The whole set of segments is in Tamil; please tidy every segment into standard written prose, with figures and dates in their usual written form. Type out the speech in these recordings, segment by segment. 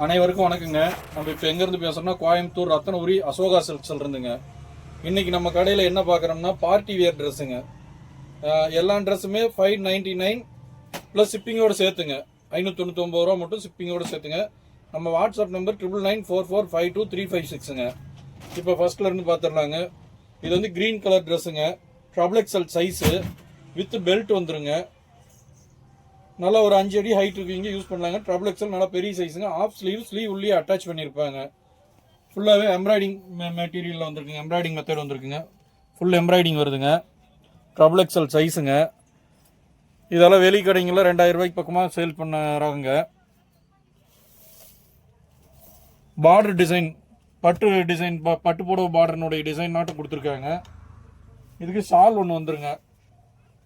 அனைவருக்கும் வணக்கங்க. நம்ம இப்போ எங்கேருந்து பேசுகிறோம்னா கோயம்புத்தூர் ரத்தனபுரி அசோகா சில்க்ஸில் இருந்துங்க. இன்றைக்கி நம்ம கடையில் என்ன பார்க்குறோம்னா பார்ட்டி வேர் ட்ரெஸ்ஸுங்க. எல்லா ட்ரெஸ்ஸுமே 599 ப்ளஸ் ஷிப்பிங்கோடு சேர்த்துங்க. 599 ரூபா மட்டும் ஷிப்பிங்கோடு சேர்த்துங்க. நம்ம வாட்ஸ்அப் நம்பர் 9994452356ங்க. இப்போ ஃபர்ஸ்ட்லேருந்து பார்த்துடலாங்க. இது வந்து க்ரீன் கலர் ட்ரெஸ்ஸுங்க. Triple XL size with belt வந்துருங்க. நல்லா ஒரு 5 அடி ஹைட் இருக்குங்க, யூஸ் பண்ணலாங்க. ட்ரபிள் எக்ஸல் நல்லா பெரிய சைஸுங்க. ஆஃப் ஸ்லீவ் உள்ளே அட்டாச் பண்ணியிருப்பாங்க. ஃபுல்லாகவே எம்ப்ராய்டிங் மெட்டீரியலில் வந்துருக்குங்க. எம்ப்ராய்டிங் மெத்தட் வந்துருக்குங்க. ஃபுல் எம்ப்ராய்டிங் வருதுங்க. ட்ரபிள் எக்ஸல் சைஸுங்க. இதெல்லாம் வெளி கடைங்களில் 2000 ரூபாய்க்கு பக்கமாக சேல் பண்ணுறாங்க. பார்டர் டிசைன் பட்டு புடவை பார்டர்னுடைய டிசைன் நாட்டம் கொடுத்துருக்காங்க. இதுக்கு ஷால் ஒன்று வந்துருங்க.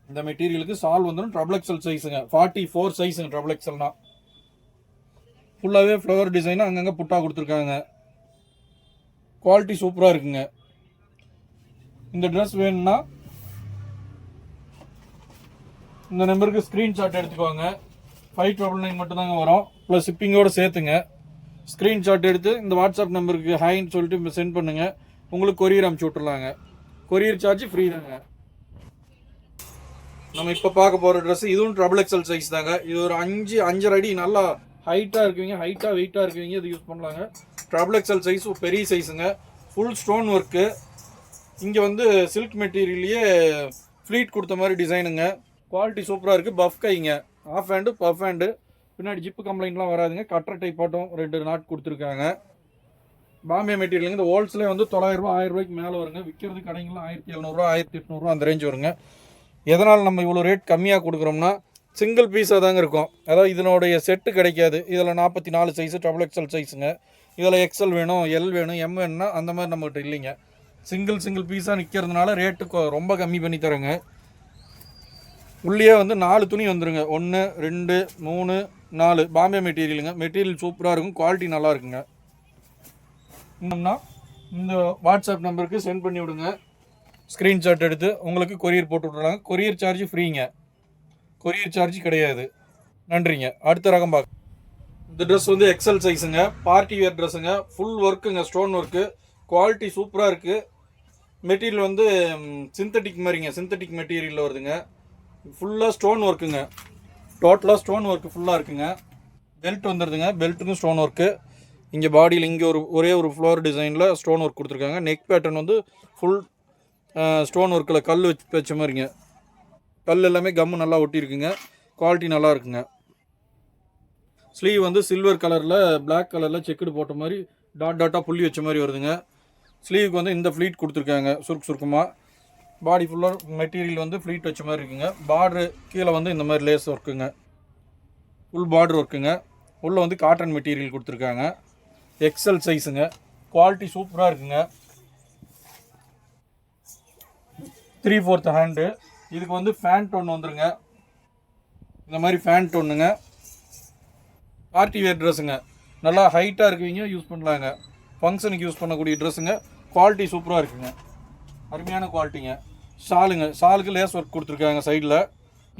இந்த மெட்டீரியலுக்கு சால் வந்துடும். ட்ரபிள் எக்ஸல் சைஸுங்க. 44 சைஸுங்க. ட்ரபிள் எக்ஸல்னா ஃபுல்லாகவே ஃப்ளவர் டிசைன் அங்கங்கே புட்டா கொடுத்துருக்காங்க. குவாலிட்டி சூப்பராக இருக்குங்க. இந்த ட்ரெஸ் வேணும்னா இந்த நம்பருக்கு ஸ்க்ரீன்ஷாட் எடுத்துக்கோங்க. 599 மட்டும்தாங்க வரும். ப்ளஸ் ஷிப்பிங்கோடு சேர்த்துங்க. ஸ்க்ரீன்ஷாட் எடுத்து இந்த வாட்ஸ்அப் நம்பருக்கு ஹைன்னு சொல்லிட்டு சென்ட் பண்ணுங்கள். உங்களுக்கு கொரியர் அனுப்பிச்சி விட்டுருலாங்க. கொரியர் சார்ஜ் ஃப்ரீ தாங்க. நம்ம இப்போ பார்க்க போகிற ட்ரெஸ் இதுவும் ட்ரபிள் எக்ஸல் சைஸ் தாங்க. இது ஒரு 5.5 அடி நல்லா ஹைட்டாக இருக்குவீங்க, வெயிட்டாக இருக்குவீங்க, இது யூஸ் பண்ணலாங்க. ட்ரபிள் எக்ஸல் சைஸ் பெரிய சைஸுங்க. Full stone work. இங்கே வந்து சில்க் மெட்டீரியல்லையே ஃப்ளீட் கொடுத்த மாதிரி டிசைனுங்க. குவாலிட்டி சூப்பராக இருக்குது. பஃப் கைங்க. Half hand puff hand. பின்னாடி ஜிப்பு கம்ப்ளைண்ட்லாம் வராதுங்க. கட்டர் டைப் ஆட்டம் 2 நாட் கொடுத்துருக்காங்க. பாம்பே மெட்டீரியலுங்க. இந்த ஹோல்ஸ்லேயே வந்து 900 ரூபா 1000 ரூபாய்க்கு மேலே வருங்க. விற்கிறது கடைங்களாம் 1700 ரூபா 1800 ரூபா அந்த ரேஞ்ச் வருங்க. எதனால் நம்ம இவ்வளோ ரேட் கம்மியாக கொடுக்குறோம்னா சிங்கிள் பீஸாக தாங்க இருக்கும். அதாவது இதனுடைய செட்டு கிடைக்காது. இதில் 44 சைஸு ட்ரபிள் எக்ஸல் சைஸுங்க. இதில் எக்ஸல் வேணும், எல் வேணும், எம் வேணும்னா அந்த மாதிரி நம்மகிட்ட இல்லைங்க. சிங்கிள் பீஸாக நிற்கிறதுனால ரேட்டு ரொம்ப கம்மி பண்ணி தரேங்க. உள்ளே வந்து 4 துணி வந்துருங்க. 1 2 3 4 பாம்பே மெட்டீரியலுங்க. மெட்டீரியல் சூப்பராக இருக்கும். குவாலிட்டி நல்லா இருக்குங்க. இன்னும்னா இந்த வாட்ஸ்அப் நம்பருக்கு சென்ட் பண்ணி விடுங்க. ஸ்க்ரீன்ஷாட் எடுத்து உங்களுக்கு கொரியர் போட்டு விட்றாங்க. கொரியர் சார்ஜ் ஃப்ரீங்க. கொரியர் சார்ஜ் கிடையாது. நன்றிங்க. அடுத்த ரகம் பார்க்க. இந்த ட்ரெஸ் வந்து எக்ஸல் சைஸுங்க. பார்ட்டி வேர் ட்ரெஸ்ஸுங்க. ஃபுல் ஒர்க்குங்க. Stone work. குவாலிட்டி சூப்பராக இருக்குது. மெட்டீரியல் வந்து சிந்தட்டிக் மாதிரிங்க. சிந்தட்டிக் மெட்டீரியலில் வருதுங்க. ஃபுல்லாக ஸ்டோன் ஒர்க்குங்க. டோட்டலாக ஸ்டோன் ஒர்க்கு ஃபுல்லாக இருக்குங்க. பெல்ட் வந்துடுதுங்க. பெல்ட்டுக்கும் ஸ்டோன் ஒர்க்கு. இங்கே பாடியில் இங்கே ஒரே ஒரு ஃப்ளவர் டிசைனில் ஸ்டோன் ஒர்க் கொடுத்துருக்காங்க. நெக் பேட்டர்ன் வந்து ஃபுல் ஸ்டோன் ஒர்க்கில் கல் வச்ச மாதிரிங்க. கல் எல்லாமே கம்மு நல்லா ஒட்டியிருக்குங்க. குவாலிட்டி நல்லா இருக்குங்க. ஸ்லீவ் வந்து சில்வர் கலரில் பிளாக் கலரில் செக்குடு போட்ட மாதிரி டாட்டாக புள்ளி வச்ச மாதிரி வருதுங்க. ஸ்லீவுக்கு வந்து இந்த ஃப்ளீட் கொடுத்துருக்காங்க சுருக்கமாக. பாடி ஃபுல்லாக மெட்டீரியல் வந்து ஃப்ளீட் வச்ச மாதிரி இருக்குங்க. பார்டரு கீழே வந்து இந்த மாதிரி லேஸ் ஒர்க்குங்க. ஃபுல் பார்டர் ஒர்க்குங்க. உள்ளே வந்து காட்டன் மெட்டீரியல் கொடுத்துருக்காங்க. எக்ஸல் சைஸுங்க. குவாலிட்டி சூப்பராக இருக்குங்க. 3/4 ஹேண்டு. இதுக்கு வந்து ஃபேண்ட் ஒன்று வந்துருங்க. இந்த மாதிரி ஃபேண்ட் ஒன்றுங்க. பார்ட்டி வேர் ட்ரெஸ்ஸுங்க. நல்லா ஹைட்டாக இருக்குவீங்க, யூஸ் பண்ணலாங்க. ஃபங்க்ஷனுக்கு யூஸ் பண்ணக்கூடிய ட்ரெஸ்ஸுங்க. குவாலிட்டி சூப்பராக இருக்குங்க. அருமையான குவாலிட்டிங்க. ஷாலுங்க. ஷாலுக்கு லேஸ் ஒர்க் கொடுத்துருக்காங்க சைடில்.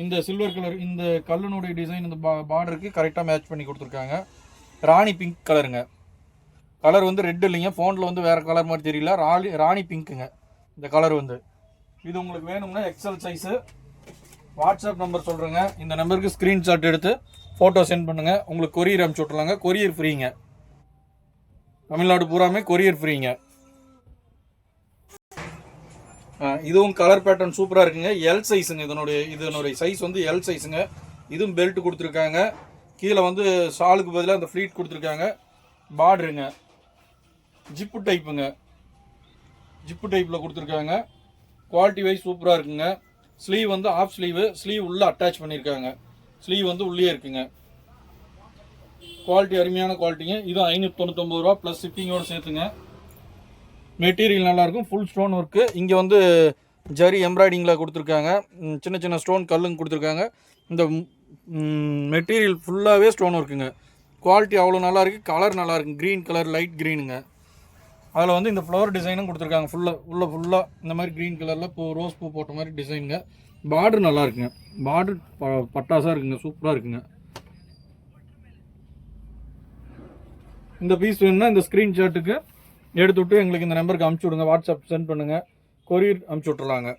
இந்த சில்வர் கலர் இந்த கல்லுனுடைய டிசைன் இந்த பார்டருக்கு கரெக்டாக மேட்ச் பண்ணி கொடுத்துருக்காங்க. ராணி பிங்க் கலருங்க. கலர் வந்து ரெட் இல்லைங்க. ஃபோனில் வந்து வேறு கலர் மாதிரி தெரியல. ராணி பிங்க்குங்க இந்த கலர் வந்து. இது உங்களுக்கு வேணும்னா எக்ஸல் சைஸு. வாட்ஸ்அப் நம்பர் சொல்கிறேங்க. இந்த நம்பருக்கு ஸ்க்ரீன்ஷாட் எடுத்து ஃபோட்டோ சென்ட் பண்ணுங்கள். உங்களுக்கு கொரியர் அனுப்பிச்சி விட்ருலாங்க. கொரியர் ஃப்ரீங்க. தமிழ்நாடு பூராமே கொரியர் ஃப்ரீங்க. இதுவும் கலர் பேட்டர்ன் சூப்பராக இருக்குங்க. எல் சைஸுங்க. இதனுடைய சைஸ் வந்து எல் சைஸுங்க. இதுவும் பெல்ட் கொடுத்துருக்காங்க. கீழே வந்து ஷாலுக்கு பதிலாக அந்த ஃப்ளீட் கொடுத்துருக்காங்க. பார்டருங்க. ஜிப்பு டைப்புங்க. ஜிப்பு டைப்பில் கொடுத்துருக்காங்க. குவாலிட்டி வைஸ் சூப்பராக இருக்குங்க. ஸ்லீவ் வந்து ஆஃப் ஸ்லீவ் உள்ளே அட்டாச் பண்ணியிருக்காங்க. ஸ்லீவ் வந்து உள்ளே இருக்குங்க. குவாலிட்டி அருமையான குவாலிட்டிங்க. இது 599 ரூபா ப்ளஸ் ஷிப்பிங்கோடு சேர்த்துங்க. மெட்டீரியல் நல்லாயிருக்கும். Full stone work. இங்கே வந்து ஜரி எம்ப்ராய்டிங்கில் கொடுத்துருக்காங்க. சின்ன ஸ்டோன் கல்லுங்க கொடுத்துருக்காங்க. இந்த மெட்டீரியல் ஃபுல்லாகவே ஸ்டோன் ஒர்க்குங்க. குவாலிட்டி அவ்வளோ நல்லாயிருக்கு. கலர் நல்லாயிருக்கு. க்ரீன் கலர், லைட் க்ரீனுங்க. அதில் வந்து இந்த ஃப்ளவர் டிசைனும் கொடுத்துருக்காங்க. ஃபுல்லாக இந்த மாதிரி க்ரீன் கலரில் ரோஸ் பூ போட்ட மாதிரி டிசைனுங்க. பார்டர் நல்லா இருக்குங்க. பார்டர் பட்டாசாக இருக்குங்க. சூப்பராக இருக்குங்க. இந்த பீஸ் வேணும்னா இந்த ஸ்க்ரீன்ஷாட்டுக்கு எடுத்து விட்டு எங்களுக்கு இந்த நம்பருக்கு அனுப்பிச்சி விடுங்க. வாட்ஸ்அப் சென்ட் பண்ணுங்கள், கொரியர் அனுப்பிச்சி விட்ருலாங்க.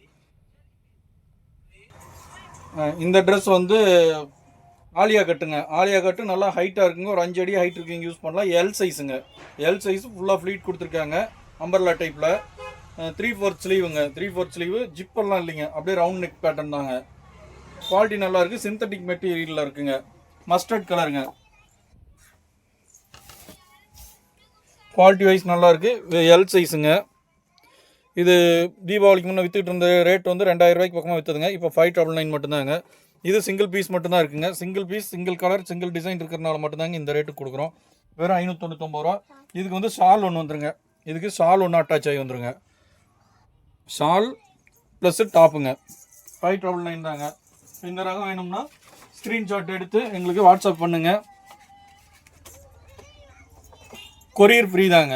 இந்த ட்ரெஸ் வந்து ஆலியா கட்டுங்க. ஆலியா கட்டு நல்லா ஹைட்டாக இருக்குங்க, ஒரு 5 அடி ஹைட் இருக்குங்க, யூஸ் பண்ணலாம். எல் சைஸுங்க. எல் சைஸ் ஃபுல்லாக ஃப்ளீட் கொடுத்துருக்காங்க, அம்பர்லா டைப்பில். 3/4 ஸ்லீவுங்க. 3/4 ஸ்லீவு, ஜிப்பெல்லாம் இல்லைங்க, அப்படியே ரவுண்ட் நெக் பேட்டர்ன் தாங்க. குவாலிட்டி நல்லா இருக்குது, சிந்தட்டிக் மெட்டீரியலில் இருக்குங்க. மஸ்டர்ட் கலருங்க. குவாலிட்டி வைஸ் நல்லா இருக்குது. எல் சைஸுங்க. இது தீபாவளிக்கு முன்னே விற்றுட்டு இருந்த ரேட் வந்து 2000 ரூபாய்க்கு பக்கமாக விற்றுதுங்க. இப்போ 599 மட்டும்தாங்க. இது சிங்கிள் பீஸ் மட்டும்தான் இருக்குங்க. Single piece, single colour, single design இருக்கிறனால மட்டும்தாங்க இந்த ரேட்டுக்கு கொடுக்குறோம். வெறும் 599 ரூபா. இதுக்கு வந்து ஷால் ஒன்று வந்துருங்க. இதுக்கு ஷால் ஒன்று அட்டாச் ஆகி வந்துருங்க. Shawl plus டாப்புங்க. 599 தாங்க. இந்த ரகம் வேணும்னா ஸ்க்ரீன்ஷாட் எடுத்து எங்களுக்கு வாட்ஸ்அப் பண்ணுங்கள். கொரியர் ஃப்ரீ தாங்க.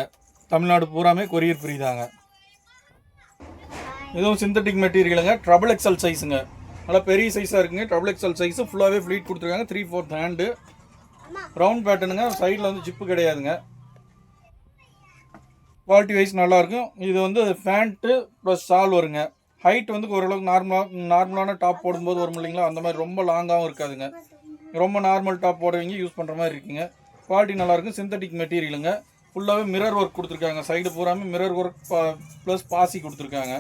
தமிழ்நாடு பூராமே கொரியர் ஃப்ரீ தாங்க. இதுவும் சிந்தட்டிக் மெட்டீரியலுங்க. ட்ரபிள் எக்ஸல் சைஸுங்க. நல்லா பெரிய சைஸாக இருக்குங்க. ட்ரபிள் எக்ஸல் சைஸு ஃபுல்லாகவே ஃப்ளீட் கொடுத்துருக்காங்க. 3/4 ஹேண்டு, ரவுண்ட் பேட்டர்னுங்க. சைடில் வந்து ஜிப்பு கிடையாதுங்க. குவாலிட்டி வைஸ் நல்லாயிருக்கும். இது வந்து ஃபேண்ட்டு ப்ளஸ் ஷால் வருங்க. ஹைட் வந்து ஓரளவுக்கு நார்மலான டாப் போடும்போது வரும் இல்லைங்களா, அந்த மாதிரி ரொம்ப லாங்காகவும் இருக்காதுங்க. ரொம்ப நார்மல் டாப் போடுவீங்க, யூஸ் பண்ணுற மாதிரி இருக்குங்க. குவாலிட்டி நல்லாயிருக்கும். சிந்தட்டிக் மெட்டீரியலுங்க. ஃபுல்லாகவே மிரர் ஒர்க் கொடுத்துருக்காங்க. சைடு பூராமே மிரர் ஒர்க் ப்ளஸ் பாசி கொடுத்துருக்காங்க.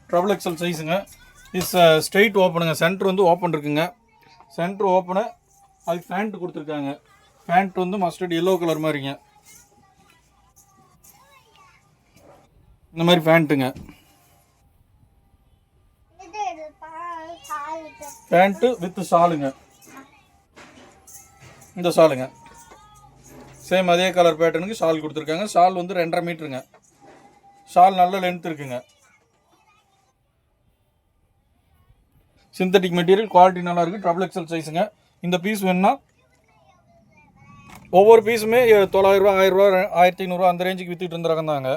ட்ரபிள் எக்ஸல் சைஸுங்க. இஸ் ஸ்ட்ரெயிட் ஓப்பனுங்க. சென்டர் வந்து ஓப்பன் இருக்குங்க. சென்டர் ஓப்பனை அதுக்கு பேண்ட் கொடுத்துருக்காங்க. பேண்ட் வந்து மஸ்டர்ட் எல்லோ கலர் மாதிரிங்க. இந்த மாதிரி பேண்ட்டுங்க. பேண்ட்டு வித் ஷாலுங்க. இந்த ஷாலுங்க சேம் அதே கலர் பேட்டர்னுக்கு ஷால் கொடுத்துருக்காங்க. ஷால் வந்து 2.5 மீட்டருங்க. ஷால் நல்ல லென்த் இருக்குங்க. சிந்தட்டிக் மெட்டீரியல், குவாலிட்டி நல்லா இருக்குது. ட்ரபிள் எக்ஸல் சைஸுங்க. இந்த பீஸ் வேணுன்னா ஒவ்வொரு பீஸுமே 900 ரூபா, 1000 ரூபா, 1500 அந்த ரேஞ்சுக்கு விற்றுட்டு இருந்த ரகம் தாங்க.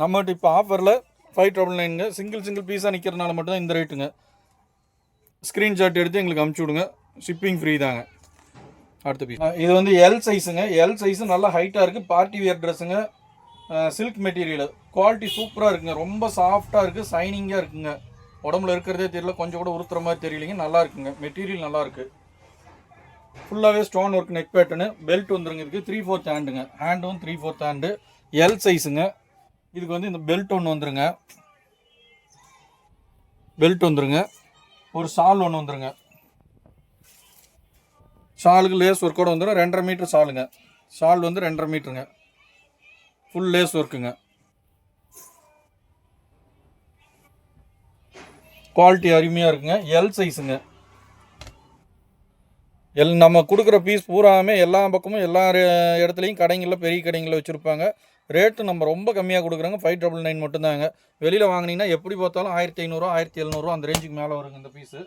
நம்மகிட்ட இப்போ ஆஃபரில் 599ங்க. சிங்கிள் பீஸாக நிற்கிறதுனால மட்டும்தான் இந்த ரேட்டுங்க. ஸ்க்ரீன்ஷாட் எடுத்து எங்களுக்கு அனுப்பிச்சி விடுங்க. ஷிப்பிங் ஃப்ரீ தாங்க. அடுத்த பீஸ் இது வந்து எல் சைஸுங்க. எல் சைஸு நல்லா ஹைட்டாக இருக்குது. பார்ட்டி வியர் ட்ரெஸ்ஸுங்க. Silk material. குவாலிட்டி சூப்பராக இருக்குங்க. ரொம்ப சாஃப்டாக இருக்குது, ஷைனிங்காக இருக்குங்க. உடம்புல இருக்கிறதே தெரியல, கொஞ்சம் கூட உறுத்துற மாதிரி தெரியலைங்க. நல்லா இருக்குங்க. மெட்டீரியல் நல்லா இருக்குது. ஃபுல்லாகவே stone work neck pattern. Belt வந்துருங்க. இதுக்கு 3/4 ஹேண்டுங்க. ஹேண்டும் 3/4 ஹேண்டு. எல் சைஸுங்க. இதுக்கு வந்து இந்த பெல்ட் ஒன்று வந்துருங்க. பெல்ட் வந்துருங்க. ஒரு ஷால் ஒன்று வந்துருங்க. ஷாலுக்கு லேஸ் ஒர்க்கோடு வந்துடும். 2.5 மீட்டர் ஷாலுங்க. ஷால் வந்து 2.5 மீட்டருங்க. ஃபுல் லேஸ் ஒர்க்குங்க. குவாலிட்டி அருமையாக இருக்குங்க. எல் சைஸுங்க. நம்ம கொடுக்குற பீஸ் பூராமே எல்லா பக்கமும் எல்லா இடத்துலையும் கடைங்களில், பெரிய கடைங்களில் வச்சுருப்பாங்க. ரேட்டு நம்ம ரொம்ப கம்மியாக கொடுக்குறாங்க. 599 மட்டும்தாங்க. வெளியில் வாங்கினீங்கன்னா எப்படி பார்த்தாலும் 1500, 1700 அந்த ரேஞ்சுக்கு மேலே வருங்க இந்த பீஸு.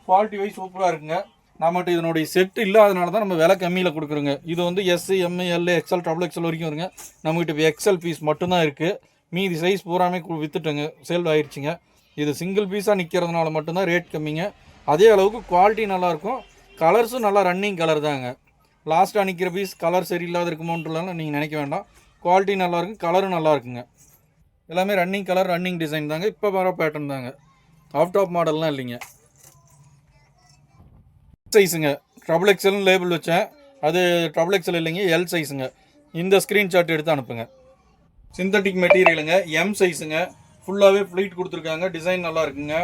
குவாலிட்டி வைஸ் சூப்பராக இருக்குங்க. நம்மகிட்ட இதனுடைய செட்டு இல்லாதனால தான் நம்ம விலை கம்மியில் கொடுக்குறோங்க. இது வந்து S, M, L, XL, triple XL வரைக்கும் வருங்க. நம்மகிட்ட இப்போ எக்ஸ்எல் பீஸ் மட்டும்தான் இருக்குது. மீதி சைஸ் பூராமே விற்றுட்டுங்க, சேல் ஆயிடுச்சுங்க. இது சிங்கிள் பீஸாக நிற்கிறதுனால மட்டும்தான் ரேட் கம்மிங்க. அதே அளவுக்கு குவாலிட்டி நல்லாயிருக்கும். கலர்ஸும் நல்லா ரன்னிங் கலர் தாங்க. லாஸ்ட்டாக நிற்கிற பீஸ் கலர் சரியில்லாத இருக்குமோன்றலாம் நீங்கள் நினைக்க வேண்டாம். குவாலிட்டி நல்லாயிருக்கும், கலரும் நல்லா இருக்குங்க. எல்லாமே ரன்னிங் கலர், ரன்னிங் டிசைன் தாங்க. இப்போ வர பேட்டர்ன் தாங்க. ஆஃப் டாப் மாடல்லாம் இல்லைங்க. சைஸுங்க. ட்ரபிள் எக்ஸல்னு லேபிள் வச்சேன், அது ட்ரபிள் எக்ஸல் இல்லைங்க, எல் சைஸுங்க. இந்த ஸ்க்ரீன்ஷாட் எடுத்து அனுப்புங்க. சிந்தட்டிக் மெட்டீரியலுங்க. எம் சைஸுங்க. ஃபுல்லாகவே ஃப்ளீட் கொடுத்துருக்காங்க. டிசைன் நல்லா இருக்குங்க.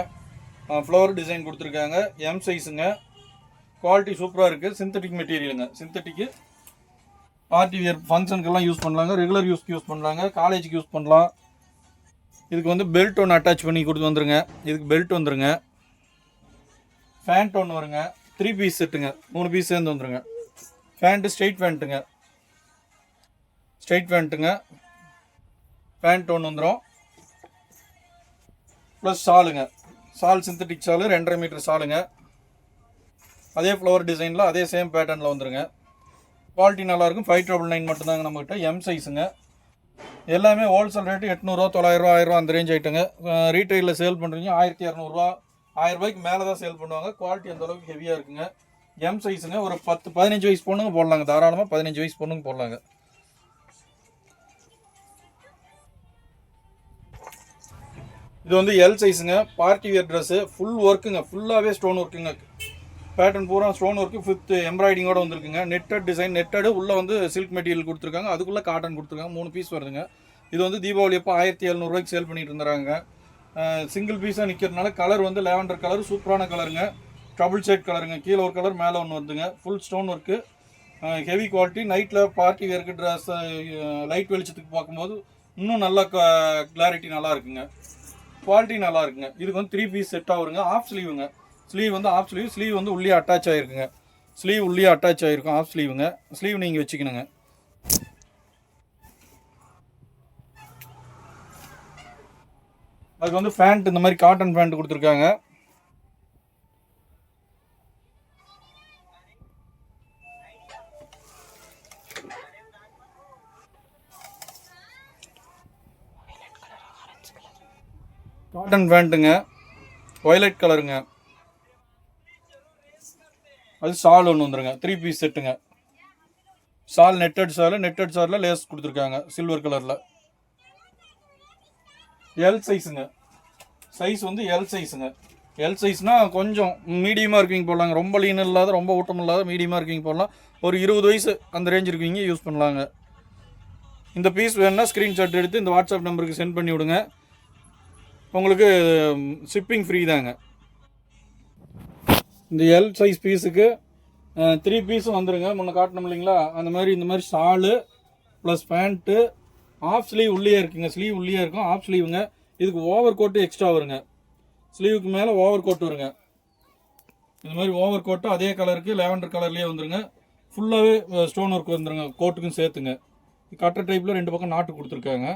ஃப்ளவர் டிசைன் கொடுத்துருக்காங்க. எம் சைஸுங்க. குவாலிட்டி சூப்பராக இருக்குது. சிந்தட்டிக் மெட்டீரியலுங்க. சிந்தட்டிக்கு பார்ட்டி வியர் ஃபங்க்ஷனுக்கெல்லாம் யூஸ் பண்ணலாங்க. ரெகுலர் யூஸ் பண்ணலாங்க. காலேஜுக்கு யூஸ் பண்ணலாம். இதுக்கு வந்து பெல்ட் ஒன்று அட்டாச் பண்ணி கொடுத்து வந்துருங்க. இதுக்கு பெல்ட் வந்துருங்க. ஃபேண்ட் ஒன்று வருங்க. 3 பீஸ் செட்டுங்க. 3 பீஸ் சேர்ந்து வந்துருங்க. ஃபேண்ட்டு ஸ்ட்ரெயிட் ஃபேண்ட்டுங்க. ஸ்ட்ரெயிட் ஃபேண்ட்டுங்க. பேண்ட் ஒன்று வந்துடும். ப்ளஸ் ஷாலுங்க. ஷால் சிந்தட்டிக் ஷாலு 2.5 மீட்டர் ஷாலுங்க. அதே ஃப்ளவர் டிசைனில் அதே சேம் பேட்டர்னில் வந்துருங்க. குவாலிட்டி நல்லாயிருக்கும். 599 மட்டும்தாங்க நம்மகிட்ட. எம் சைஸுங்க. எல்லாமே ஹோல்சேல் ரேட்டு 800 ரூபா, 900 ரூபா, 1000 ரூபா அந்த ரேஞ்ச் ஐட்டங்க. ரீட்டைலில் சேல் பண்ணுறீங்க 1200 ரூபா, 1000 ரூபாய்க்கு மேலே தான் சேல் பண்ணுவாங்க. குவாலிட்டி அந்த அளவுக்கு ஹெவியாக இருக்குங்க. எம் சைஸுங்க. ஒரு 10-15 வயசு பொண்ணுங்க போடலாங்க, தாராளமாக 15 வயசு பொண்ணுங்க போடலாங்க. இது வந்து எல் சைஸுங்க. பார்ட்டி வேர் ட்ரெஸ்ஸு, ஃபுல் ஒர்க்குங்க, ஃபுல்லாகவே ஸ்டோன் ஒர்க்குங்க. பேட்டர்ன் பூரா ஸ்டோன் ஒர்க்கு வித் எம்ப்ராய்டிங்கோட வந்துருக்குங்க. நெட்டட் டிசைன், நெட்டடு உள்ளே வந்து சில்க் மெட்டீரியல் கொடுத்துருக்காங்க, அதுக்குள்ளே காட்டன் கொடுத்துருக்காங்க. 3 பீஸ் வருதுங்க. இது வந்து தீபாவளி அப்போ 1700 ரூபாய்க்கு சேல் பண்ணிட்டு இருந்தாங்க. சிங்கிள் பீஸாக நிற்கிறதுனால கலர் வந்து லேவண்டர் கலர், சூப்பரான கலருங்க. ட்ரபிள் ஷேட் கலருங்க. கீழே ஒரு கலர், மேலே ஒன்று வருதுங்க. Full stone work, heavy quality. நைட்டில் பார்ட்டி வேருக்கு ட்ரெஸ், லைட் வெளிச்சத்துக்கு பார்க்கும்போது இன்னும் நல்லா கிளாரிட்டி நல்லா இருக்குங்க, குவாலிட்டி நல்லா இருக்குங்க. இதுக்கு வந்து 3 பீஸ் செட்டாக வருங்க. ஆஃப் ஸ்லீவுங்க. ஸ்லீவ் வந்து ஆஃப் ஸ்லீவ், ஸ்லீவ் வந்து உள்ளே அட்டாச் ஆகிருக்குங்க. ஸ்லீவ் உள்ளே அட்டாச் ஆகிருக்கும், ஆஃப் ஸ்லீவுங்க. ஸ்லீவ் நீங்கள் வச்சுக்கணுங்க. அதுக்கு வந்து பேண்ட் இந்த மாதிரி காட்டன் பேண்ட் கொடுத்துருக்காங்க. காட்டன் பேண்ட்டுங்க, வயலட் கலருங்க. அது ஷால் ஒன்று வந்துருங்க, 3 பீஸ் செட்டுங்க. ஷால் நெட்டட் ஷாலில் லேஸ் கொடுத்துருக்காங்க சில்வர் கலரில். எல் சைஸுங்க. சைஸ் வந்து எல் சைஸுங்க. எல் சைஸ்னால் கொஞ்சம் மீடியமாக இருக்கீங்க போடலாங்க. ரொம்ப லீன் இல்லாத, ரொம்ப ஊட்டம் இல்லாத, மீடியமாக இருக்கீங்க போடலாம். ஒரு 20 வயசு அந்த ரேஞ்ச் இருக்கீங்க, யூஸ் பண்ணலாங்க. இந்த பீஸ் வேணுன்னா ஸ்க்ரீன்ஷாட் எடுத்து இந்த வாட்ஸ்அப் நம்பருக்கு சென்ட் பண்ணி விடுங்க. உங்களுக்கு ஷிப்பிங் ஃப்ரீ தாங்க. இந்த எல் சைஸ் பீஸுக்கு 3 பீஸும் வந்துடுங்க. முன்ன காட்டணும் இல்லைங்களா, அந்த மாதிரி இந்த மாதிரி shawl plus pant, half sleeve உள்ளே இருக்குங்க. ஸ்லீவ் உள்ளே இருக்கும், ஆஃப் ஸ்லீவுங்க. இதுக்கு ஓவர் கோட்டு எக்ஸ்ட்ரா வருங்க. ஸ்லீவுக்கு மேலே ஓவர் கோட் வருங்க. இந்த மாதிரி ஓவர் கோட்டு அதே கலருக்கு லேவண்டர் கலர்லேயே வந்துருங்க. ஃபுல்லாகவே ஸ்டோன் ஒர்க் வந்துருங்க, கோட்டுக்கும் சேர்த்துங்க. கட்டர் டைப்பில் 2 பக்கம் நாட்டு கொடுத்துருக்காங்க.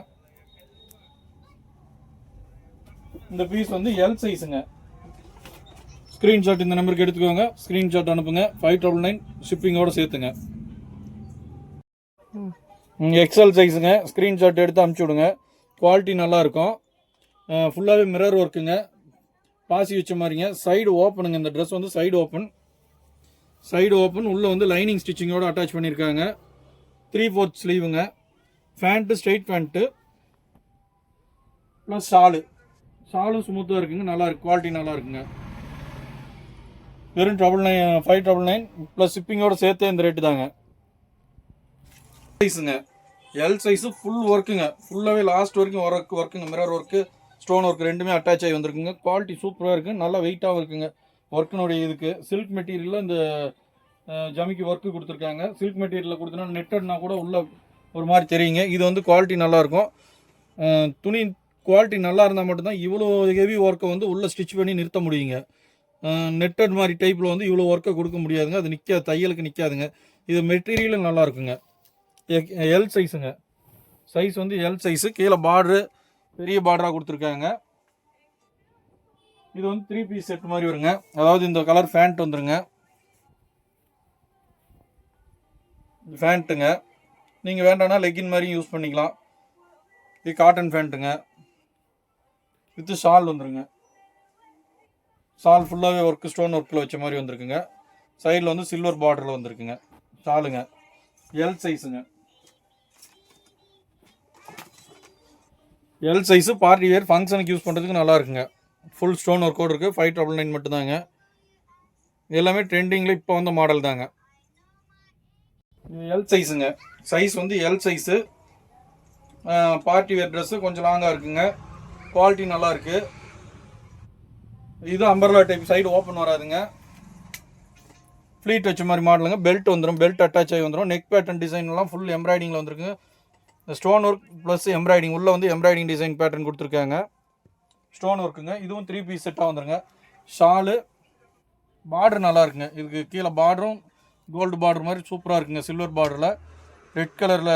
இந்த பீஸ் வந்து எல் சைஸுங்க. ஸ்க்ரீன்ஷாட் இந்த நம்பருக்கு எடுத்துக்கோங்க, ஸ்க்ரீன்ஷாட் அனுப்புங்க. 599 ஷிப்பிங்கோடு சேர்த்துங்க. எக்ஸ்எல் சைஸுங்க. ஸ்க்ரீன்ஷாட் எடுத்து அனுப்பிச்சி விடுங்க. குவாலிட்டி நல்லாயிருக்கும். ஃபுல்லாகவே மிரர் ஒர்க்குங்க, பாசி வச்ச மாதிரிங்க. சைடு ஓப்பனுங்க. இந்த ட்ரெஸ் வந்து சைடு ஓப்பன், உள்ளே வந்து லைனிங் ஸ்டிச்சிங்கோடு அட்டாச் பண்ணியிருக்காங்க. 3/4 ஸ்லீவுங்க. பேண்ட்டு ஸ்ட்ரெயிட் பேண்ட்டு ப்ளஸ் ஷாலும் ஸ்மூத்தாக இருக்குங்க, நல்லா இருக்கு, குவாலிட்டி நல்லா இருக்குங்க. வெறும் 599 ப்ளஸ் ஷிப்பிங்கோடு சேர்த்து இந்த ரேட்டு தாங்க. சைஸுங்க. எல் சைஸு ஃபுல் ஒர்க்குங்க. ஃபுல்லாகவே லாஸ்ட் வரைக்கும் ஒர்க்குங்க. மிரர் ஒர்க்கு, ஸ்டோன் ஒர்க் ரெண்டுமே அட்டாச் ஆகி வந்துருக்குங்க. குவாலிட்டி சூப்பராக இருக்குங்க, நல்லா வெயிட்டாகவும் இருக்குங்க. ஒர்க்கினுடைய இதுக்கு சில்க் மெட்டீரியலில் இந்த ஜமிக்கு ஒர்க்கு கொடுத்துருக்காங்க. சில்க் மெட்டீரியலில் கொடுத்தோன்னா நெட்டட்னா கூட உள்ள ஒரு மாதிரி தெரியுங்க. இது வந்து குவாலிட்டி நல்லாயிருக்கும். துணி குவாலிட்டி நல்லா இருந்தால் மட்டும்தான் இவ்வளோ ஹெவி ஒர்க்கை வந்து உள்ளே ஸ்டிச் பண்ணி நிறுத்த முடியுங்க. நெட்டட் மாதிரி டைப்பில் வந்து இவ்வளோ ஒர்க்கை கொடுக்க முடியாதுங்க. அது தையலுக்கு நிற்காதுங்க. இது மெட்டீரியலும் நல்லா இருக்குங்க. எல் சைஸுங்க. சைஸ் வந்து எல் சைஸு. கீழே பார்டரு பெரிய பார்டராக கொடுத்துருக்காங்க. இது வந்து 3 பீஸ் செட் மாதிரி வருங்க. அதாவது இந்த கலர் பேண்ட் வந்துருங்க. பேண்ட்டுங்க. நீங்கள் வேண்டாம்னா லெக்கின் மாதிரி யூஸ் பண்ணிக்கலாம். இது காட்டன் பேண்ட்டுங்க. வித்து ஷால் வந்துருங்க. ஷால் ஃபுல்லாகவே ஒர்க்கு ஸ்டோன் ஒர்க்கில் வச்ச மாதிரி வந்துருக்குங்க. சைடில் வந்து சில்வர் பார்டரில் வந்துருக்குங்க. ஷாலுங்க. எல் சைஸுங்க. எல் சைஸு பார்ட்டி வேர் ஃபங்க்ஷனுக்கு யூஸ் பண்ணுறதுக்கு நல்லா இருக்குங்க. ஃபுல் ஸ்டோன் ஒர்க்கோடு இருக்குது. 599 மட்டும்தாங்க. எல்லாமே ட்ரெண்டிங்கில் இப்போ வந்த மாடல் தாங்க. எல் சைஸுங்க. சைஸ் வந்து L size. Party wear dress கொஞ்சம் லாங்காக இருக்குங்க. குவாலிட்டி நல்லா இருக்குது. இது அம்பர்லா டைப், சைடு ஓப்பன் வராதுங்க. ஃப்ளீட் வச்ச மாதிரி மாடலுங்க. பெல்ட் வந்துடும், பெல்ட் அட்டாச் ஆகி வந்துடும். நெக் பேட்டர்ன் டிசைன்லாம் ஃபுல் எம்ப்ராய்டிங்கில் வந்துருக்குங்க. ஸ்டோன் ஒர்க் ப்ளஸ் எம்ப்ராய்டிங், உள்ளே வந்து எம்ப்ராய்டிங் டிசைன் பேட்டர்ன் கொடுத்துருக்காங்க. ஸ்டோன் ஒர்க்குங்க. இதுவும் 3 பீஸ் செட்டாக வந்துருங்க. ஷாலு பார்டர் நல்லா இருக்குங்க. இதுக்கு கீழே பார்டரும் கோல்டு பார்டர் மாதிரி சூப்பராக இருக்குங்க. சில்வர் பார்டரில் ரெட் கலரில்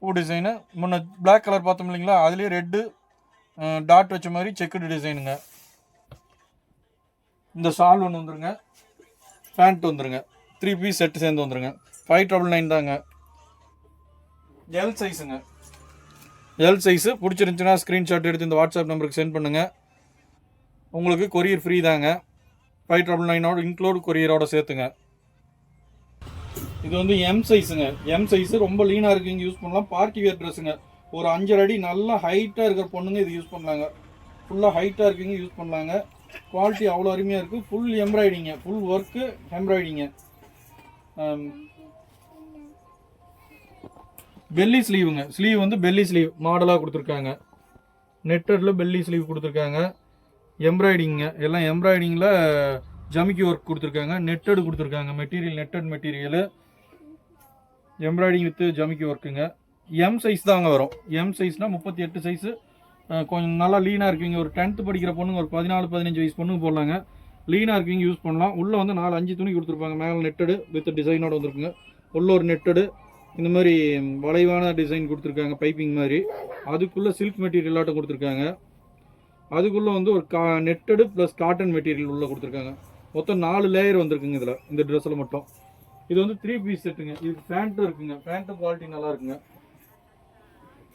பூ டிசைனு. முன்ன பிளாக் கலர் பார்த்தோம் இல்லைங்களா, அதுலேயே ரெட்டு டாட் வச்ச மாதிரி செக்குடு டிசைனுங்க. இந்த ஷால் ஒன்று வந்துருங்க. பேண்ட் வந்துருங்க. 3 பீஸ் செட்டு சேர்ந்து வந்துருங்க. 599 தாங்க. எல் சைஸுங்க. L size. பிடிச்சிருந்துச்சுன்னா ஸ்க்ரீன்ஷாட் எடுத்து இந்த வாட்ஸ்அப் நம்பருக்கு சென்ட் பண்ணுங்கள். உங்களுக்கு கொரியர் ஃப்ரீ தாங்க. 5999 இன்க்ளூட் கொரியரோட சேர்த்துங்க. இது வந்து எம் சைஸுங்க. எம் சைஸு ரொம்ப லீனாக இருக்குங்க, யூஸ் பண்ணலாம். பார்ட்டி வேர் ட்ரெஸ்ஸுங்க. ஒரு 5 அடி நல்லா ஹைட்டாக இருக்கிற பொண்ணுங்க இது யூஸ் பண்ணலாங்க. ஃபுல்லாக ஹைட்டாக இருக்குங்க, யூஸ் பண்ணலாங்க. குவாலிட்டி அவ்வளோ அருமையாக இருக்குது. Full embroidery, full work embroidery. Belly ஸ்லீவுங்க. ஸ்லீவ் வந்து பெல்லி ஸ்லீவ் மாடலாக கொடுத்துருக்காங்க. நெட்டடில் பெல்லி ஸ்லீவ் கொடுத்துருக்காங்க. எம்ப்ராய்டிங்க, எல்லாம் எம்ப்ராய்டிங்கில் ஜமிக்கி ஒர்க் கொடுத்துருக்காங்க. நெட்டடு கொடுத்துருக்காங்க. Material netted material, embroidery with ஜமிக்கி ஒர்க்குங்க. எம் சைஸ் தாங்க வரும். எம் சைஸ்னால் 38 சைஸு. கொஞ்சம் நல்லா லீனாக இருக்குங்க. ஒரு 10th படிக்கிற பொண்ணுங்க, ஒரு 14-15 வயசு பொண்ணுங்க போடலாங்க. லீனாக இருக்குங்க, யூஸ் பண்ணலாம். உள்ளே வந்து 4-5 துணி கொடுத்துருப்பாங்க. மேலே நெட்டடு வித் டிசைனோட வந்துருக்குங்க. உள்ள ஒரு நெட்டடு இந்த மாதிரி வளைவான டிசைன் கொடுத்துருக்காங்க, பைப்பிங் மாதிரி. அதுக்குள்ளே சில்க் மெட்டீரியல் ஆட்டம் கொடுத்துருக்காங்க. அதுக்குள்ளே வந்து ஒரு நெட்டடு ப்ளஸ் காட்டன் மெட்டீரியல் உள்ளே கொடுத்துருக்காங்க. மொத்தம் 4 லேயர் வந்துருக்குங்க இதில், இந்த ட்ரெஸ்ஸில் மட்டும். இது வந்து 3 பீஸ் செட்டுங்க. இதுக்கு பேண்ட்டும் இருக்குங்க. பேண்ட்டும் குவாலிட்டி நல்லா இருக்குங்க.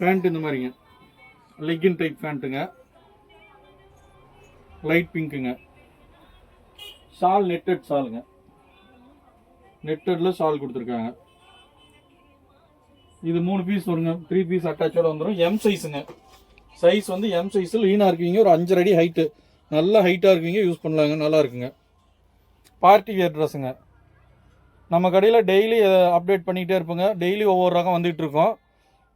பேண்ட் இந்த மாதிரிங்க, லெக்கின் டைப் பேண்ட்டுங்க, லைட் பிங்க்குங்க. ஷால் நெட்டட் ஷாலுங்க. நெட்டடில் ஷால் கொடுத்துருக்காங்க. இது 3 பீஸ் வருங்க. 3 பீஸ் அட்டாச்சோட வந்துடும். எம் சைஸுங்க. சைஸ் வந்து எம் சைஸில் லீனாக இருக்குவீங்க. ஒரு 5 அடி ஹைட்டு, நல்லா ஹைட்டாக இருக்குவீங்க, யூஸ் பண்ணலாங்க, நல்லா இருக்குங்க. பார்ட்டி வேர் ட்ரெஸ்ஸுங்க. நம்ம கடையில் டெய்லி அப்டேட் பண்ணிகிட்டே இருப்போங்க. டெய்லி ஒவ்வொரு ரகம் வந்துகிட்டு இருக்கோம்.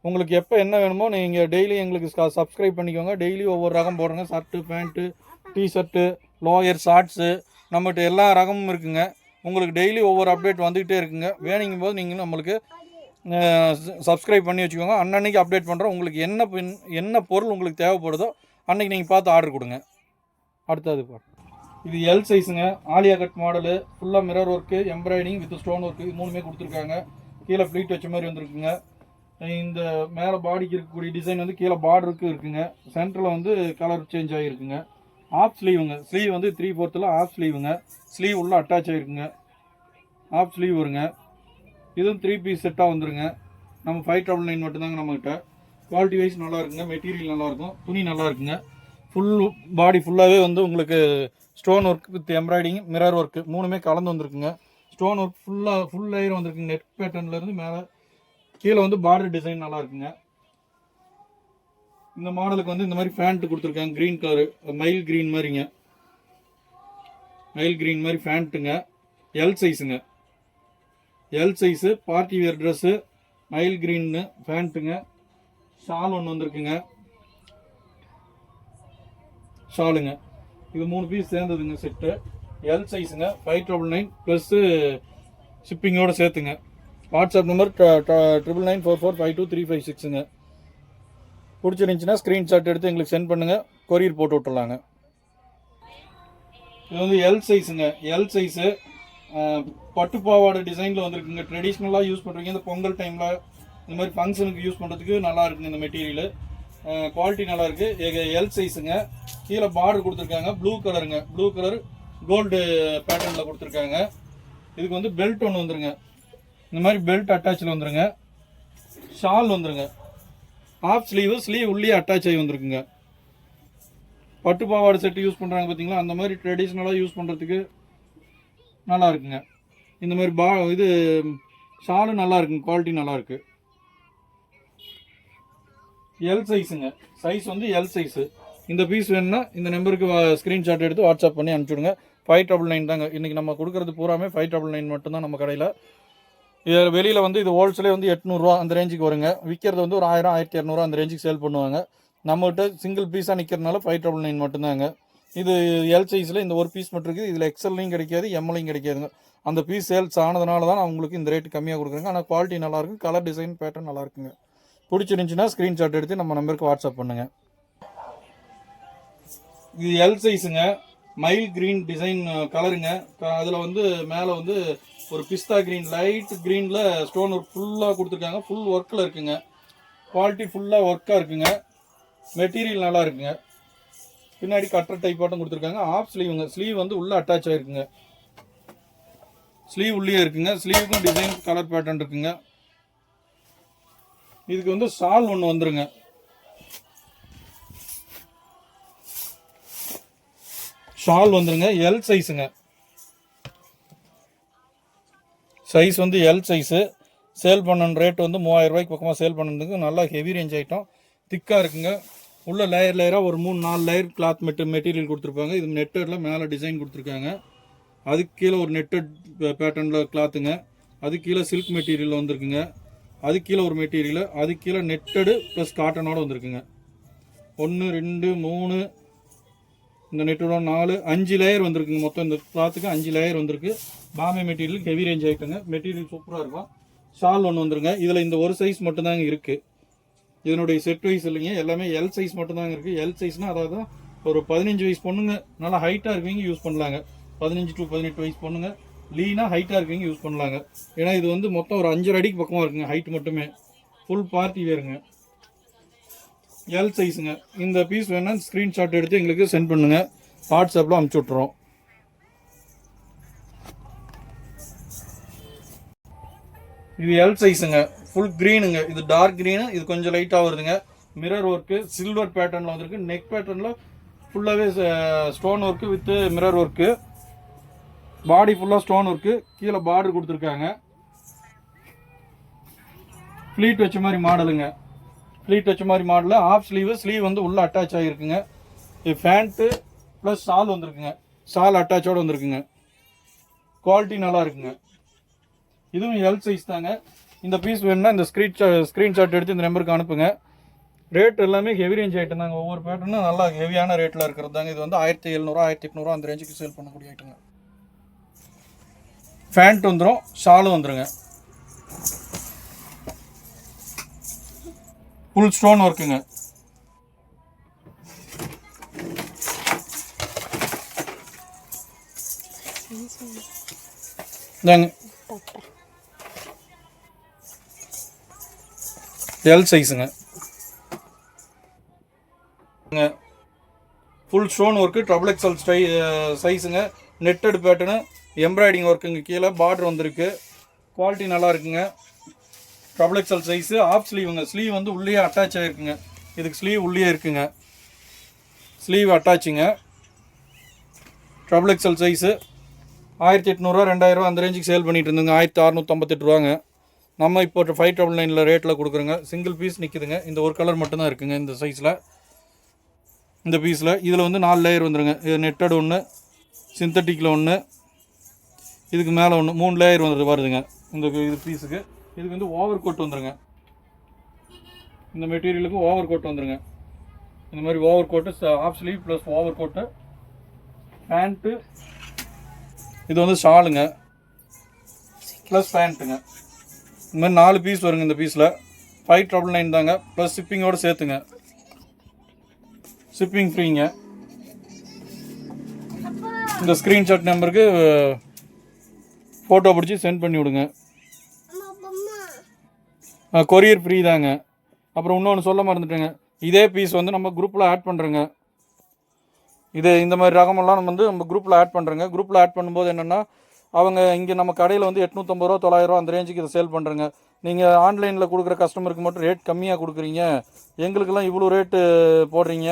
உங்களுக்கு எப்போ என்ன வேணுமோ நீங்கள் டெய்லி எங்களுக்கு சப்ஸ்கிரைப் பண்ணிக்கோங்க. டெய்லி ஒவ்வொரு ரகம் போடுறோங்க. Shirt, pant, T shirt, lower, shorts, நம்மகிட்ட எல்லா ரகமும் இருக்குங்க. உங்களுக்கு டெய்லி ஒவ்வொரு அப்டேட் வந்துகிட்டே இருக்குங்க. வேணுங்கும் போது நீங்கள் நம்மளுக்கு சப்ஸ்கிரைப் பண்ணி வச்சுக்கோங்க. அன்னன்னைக்கு அப்டேட் பண்ணுறோம். உங்களுக்கு என்ன பொருள் உங்களுக்கு தேவைப்படுதோ அன்றைக்கி நீங்கள் பார்த்து ஆர்டர் கொடுங்க. அடுத்தது இது எல் சைஸுங்க. ஆலியா கட் மாடலு, ஃபுல்லாக mirror work, embroidery with stone work, இது 3மே கொடுத்துருக்காங்க. கீழே ஃப்ளீட் வச்ச மாதிரி வந்துருக்குங்க. இந்த மேலே பாடிக்கு இருக்கக்கூடிய டிசைன் வந்து கீழே பார்டருக்கு இருக்குங்க. சென்டரில் வந்து கலர் சேஞ்ச் ஆகிருக்குங்க. ஆஃப் ஸ்லீவுங்க. ஸ்லீவ் வந்து 3/4 ஆஃப் ஸ்லீவுங்க. ஸ்லீவ் உள்ள அட்டாச் ஆகிருக்குங்க. ஆஃப் ஸ்லீவ் வருங்க. இதுவும் 3 பீஸ் செட்டாக வந்துருங்க. நம்ம 599 மட்டும்தாங்க நம்மகிட்ட. குவாலிட்டி வைஸ் நல்லா இருக்குங்க. மெட்டீரியல் நல்லாயிருக்கும், துணி நல்லா இருக்குங்க. ஃபுல் பாடி ஃபுல்லாகவே வந்து உங்களுக்கு stone work with embroidery, mirror work 3மே கலந்து வந்துருக்குங்க. ஸ்டோன் ஒர்க் ஃபுல் லேயர் வந்துருக்குங்க. நெட் பேட்டர்ன்லேருந்து மேலே கீழே வந்து பார்டர் டிசைன் நல்லா இருக்குங்க. இந்த மாடலுக்கு வந்து இந்த மாதிரி ஃபேண்ட் கொடுத்துருக்காங்க. க்ரீன் கலரு, மயில் க்ரீன் மாதிரிங்க. மயில் க்ரீன் மாதிரி ஃபேண்ட்டுங்க. எல் சைஸுங்க. L size party wear dress, மயில் க்ரீன்னு ஃபேண்ட்டுங்க. ஷால் ஒன்று வந்துருக்குங்க. ஷாலுங்க. இது 3 பீஸ் சேர்ந்ததுங்க செட்டு. எல் சைஸுங்க. 599 ப்ளஸ்ஸு ஷிப்பிங்கோடு சேர்த்துங்க. வாட்ஸ்அப் நம்பர் 9994452356ங்க. பிடிச்சிருந்துச்சின்னா ஸ்க்ரீன்ஷாட் எடுத்து எங்களுக்கு சென்ட் பண்ணுங்கள். கொரியர் போட்டு விட்டுலாங்க. இது வந்து எல் சைஸுங்க. எல் சைஸு பட்டு பாவாடை டிசைனில் வந்துருக்குங்க. ட்ரெடிஷ்னலாக யூஸ் பண்ணுறீங்க. இந்த பொங்கல் டைமில் இந்த மாதிரி ஃபங்க்ஷனுக்கு யூஸ் பண்ணுறதுக்கு நல்லா இருக்குங்க. இந்த மெட்டீரியல் குவாலிட்டி நல்லா இருக்குது. எல் சைஸுங்க. கீழே பார்டர் கொடுத்துருக்காங்க. ப்ளூ கலருங்க. ப்ளூ கலர் கோல்டு பேட்டர்னில் கொடுத்துருக்காங்க. இதுக்கு வந்து பெல்ட் ஒன்று வந்துருங்க. இந்த மாதிரி பெல்ட் அட்டாச்சில் வந்துருங்க. ஷால் வந்துருங்க. ஆஃப் ஸ்லீவு, ஸ்லீவ் உள்ளே அட்டாச் ஆகி வந்துருக்குங்க. பட்டு பாவாடை செட்டு யூஸ் பண்ணுறாங்க பார்த்தீங்களா, அந்த மாதிரி ட்ரெடிஷ்னலாக யூஸ் பண்ணுறதுக்கு நல்லா இருக்குங்க. இந்த மாதிரி இது ஷாலும் நல்லா இருக்குங்க. குவாலிட்டி நல்லா இருக்கு. எல் சைஸுங்க. சைஸ் வந்து எல் சைஸு. இந்த பீஸ் வேணும்னா இந்த நம்பருக்கு ஸ்க்ரீன்ஷாட் எடுத்து வாட்ஸ்அப் பண்ணி அனுப்பிச்சுடுங்க. 599 தாங்க. இன்றைக்கி நம்ம கொடுக்குறது பூராமே 599 மட்டும்தான் நம்ம கடையில். இது வெளியில் வந்து இது ஹோல்சேலே வந்து 800 அந்த ரேஞ்சுக்கு வருங்க. விற்கிறது வந்து ஒரு 1000, 1200 அந்த ரேஞ்சுக்கு சேல் பண்ணுவாங்க. நம்மகிட்ட சிங்கிள் பீஸாக நிற்கிறதுனால 599 மட்டும்தாங்க. இது எல் சைஸில் இந்த ஒரு பீஸ் மட்டும் இருக்குது. இதில் எக்ஸல்லையும் கிடைக்காது, எம்எல்லையும் கிடைக்காதுங்க. அந்த பீஸ் சேல்ஸ் ஆனதுனால தான் அவங்களுக்கு இந்த ரேட்டு கம்மியாக கொடுக்குறாங்க. ஆனால் குவாலிட்டி நல்லாயிருக்கும். கலர் டிசைன் பேட்டர்ன் நல்லா இருக்குங்க. பிடிச்சிருந்துச்சின்னா ஸ்க்ரீன்ஷாட் எடுத்து நம்ம நம்பருக்கு வாட்ஸ்அப் பண்ணுங்கள். இது எல் சைஸுங்க. மயில் க்ரீன் டிசைன் கலருங்க. அதில் வந்து மேலே வந்து ஒரு பிஸ்தா க்ரீன், லைட் க்ரீனில் ஸ்டோன் ஒர்க் ஃபுல்லாக கொடுத்துருக்காங்க. ஃபுல் ஒர்க்கில் இருக்குங்க. குவாலிட்டி ஃபுல்லாக ஒர்க்காக இருக்குங்க. மெட்டீரியல் நல்லா இருக்குங்க. பின்னாடி கட்டர் டைப் பாட்டம் கொடுத்துருக்காங்க. ஆஃப் ஸ்லீவுங்க. ஸ்லீவ் வந்து உள்ளே அட்டாச் ஆகிருக்குங்க. ஸ்லீவ் உள்ளே இருக்குங்க. ஸ்லீவுக்கும் டிசைன் கலர் பேட்டர்ன் இருக்குங்க. இதுக்கு வந்து ஷால் ஒன்று வந்துருங்க. ஷால் வந்துருங்க. எல் சைஸுங்க. சைஸ் வந்து எல் சைஸு. சேல் பண்ண ரேட் வந்து 3000 ரூபாய்க்கு பக்கமாக சேல் பண்ணுறதுக்கு நல்லா ஹெவி ரேஞ்ச் ஐட்டம், திக்காக இருக்குங்க. உள்ள லேயராக ஒரு 3-4 லேயர் கிளாத் மெட்டீரியல் கொடுத்துருப்பாங்க. இது நெட்டடில் மேலே டிசைன் கொடுத்துருக்காங்க. அதுக்கு கீழே ஒரு நெட்டட் பேட்டர்னில் கிளாத்துங்க. அதுக்கு கீழே சில்க் மெட்டீரியல் வந்திருக்குங்க. அதுக்கு கீழே ஒரு மெட்டீரியல், அதுக்கு கீழே நெட்டடு ப்ளஸ் காட்டனோடு வந்திருக்குங்க. 1 2 3 இந்த நெட்டோட 4 5 லேயர் வந்திருக்குங்க. மொத்தம் இந்த கிளாத்துக்கு 5 லேயர் வந்திருக்கு. பாம்பே மெட்டீரியல் ஹெவி ரேஞ்ச் ஆகிட்டுங்க. மெட்டீரியல் சூப்பராக இருக்கும். ஷால் ஒன்று வந்துருங்க. இதில் இந்த ஒரு சைஸ் மட்டும்தாங்க இருக்குது. இதனுடைய செட் வைஸ் இல்லைங்க, எல்லாமே எல் சைஸ் மட்டும்தாங்க இருக்குது. எல் சைஸ்னால் அதாவது ஒரு 15 வயசு பொண்ணுங்க நல்லா ஹைட்டாக இருக்கவங்க யூஸ் பண்ணலாங்க. 15 to 18 வயசு பொண்ணுங்க லீனாக ஹைட்டாக இருக்கவங்க யூஸ் பண்ணலாங்க. ஏன்னா இது வந்து மொத்தம் ஒரு 5 அடிக்கு பக்கமாக இருக்குங்க ஹைட் மட்டுமே. ஃபுல் பார்ட்டி வேறுங்க. எல் சைஸுங்க. இந்த பீஸ் வேணால் ஸ்க்ரீன்ஷாட் எடுத்து எங்களுக்கு சென்ட் பண்ணுங்கள். வாட்ஸ்அப்பில் அனுப்பிச்சி விட்றோம். இது எல் சைஸுங்க. ஃபுல் க்ரீனுங்க. இது டார்க் க்ரீனு, இது கொஞ்சம் லைட்டாக வருதுங்க. மிரர் ஒர்க்கு சில்வர் பேட்டர்னில் வந்திருக்கு. நெக் பேட்டர்னில் ஃபுல்லாகவே stone work with mirror work. Body ஃபுல்லாக ஸ்டோன் ஒர்க்கு. கீழே பார்டர் கொடுத்துருக்காங்க. ஃப்ளீட் வச்ச மாதிரி மாடலுங்க. ஃப்ளீட் வச்ச மாதிரி மாடலில் ஆஃப் ஸ்லீவ் வந்து உள்ளே அட்டாச் ஆகிருக்குங்க. இது ஃபேண்ட்டு ப்ளஸ் ஷால் வந்துருக்குங்க. ஷால் அட்டாச்சோடு வந்துருக்குங்க. குவாலிட்டி நல்லா இருக்குங்க. இதுவும் எல் சைஸ் தாங்க. இந்த பீஸ் வேணுன்னா இந்த ஸ்க்ரீன்ஷாட் எடுத்து இந்த நம்பருக்கு அனுப்புங்க. ரேட் எல்லாமே ஹெவி ரேஞ்ச் ஐட்டம் தாங்க. ஒவ்வொரு பேட்டர்னும் நல்லா ஹெவியான ரேட்டில் இருக்கிறது தாங்க. இது வந்து 1700 1800 அந்த ரேஞ்சுக்கு சேல் பண்ணக்கூடிய ஐட்டங்க. ஃபேண்ட் வந்துடும், ஷாலும் வந்துடுங்க. ஃபுல் ஸ்டோன் ஒர்க்குங்க. தாங்க எல் சைஸுங்க. Full stone work, triple XL சைஸுங்க. நெட்டட் பேட்டர்னு, எம்ப்ராய்டிங் ஒர்க்குங்க. கீழே பார்டர் வந்திருக்கு. குவாலிட்டி நல்லா இருக்குங்க. Triple XL size. ஆஃப் ஸ்லீவுங்க. ஸ்லீவ் வந்து உள்ளே அட்டாச் ஆகிருக்குங்க. இதுக்கு ஸ்லீவ் உள்ளே இருக்குங்க. ஸ்லீவ் அட்டாச்சுங்க. ட்ரபிள் எக்ஸல் சைஸு 1800 2000 அந்த ரேஞ்சுக்கு சேல் பண்ணிட்டு இருந்துங்க. 1658 ரூபாங்க. நம்ம இப்போ 599 ரேட்டில் கொடுக்குறோங்க. சிங்கிள் பீஸ் நிற்குதுங்க. இந்த ஒரு கலர் மட்டும்தான் இருக்குங்க இந்த சைஸில். இந்த பீஸில் இதில் வந்து 4 லேயர் வந்துடுங்க. இது நெட்டட் ஒன்று, சிந்தட்டிக்கில் ஒன்று, இதுக்கு மேலே ஒன்று, 3 லேயர் வருதுங்க இது பீஸுக்கு. இதுக்கு வந்து ஓவர் கோட் வந்துடுங்க. இந்த மெட்டீரியலுக்கு ஓவர் கோட் வந்துடுங்க. இந்த மாதிரி overcoat, half sleeve plus overcoat, pant. இது வந்து ஷாலுங்க ப்ளஸ் பேண்ட்டுங்க. இந்த மாதிரி 4 பீஸ் வருங்க. இந்த பீஸில் 599 தாங்க. ப்ளஸ் ஷிப்பிங்கோடு சேர்த்துங்க. ஷிப்பிங் ஃப்ரீங்க. இந்த ஸ்க்ரீன்ஷாட் நம்பருக்கு ஃபோட்டோ பிடிச்சி சென்ட் பண்ணி விடுங்க. கொரியர் ஃப்ரீ தாங்க. அப்புறம் இன்னொன்று சொல்ல மறந்துட்டேங்க. இதே பீஸ் வந்து நம்ம குரூப்பில் ஆட் பண்ணுறோங்க. இந்த மாதிரி ரகமெல்லாம் நம்ம குரூப்பில் ஆட் பண்ணுறோங்க. குரூப்பில் ஆட் பண்ணும்போது என்னென்னா, அவங்க இங்கே நம்ம கடையில் வந்து 850 ரூபா 900 ரூபா அந்த ரேஞ்சுக்கு இதை சேல் பண்ணுறேங்க. நீங்கள் ஆன்லைனில் கொடுக்குற கஸ்டமருக்கு மட்டும் ரேட் கம்மியாக கொடுக்குறீங்க, எங்களுக்கெல்லாம் இவ்வளோ ரேட்டு போடுறீங்க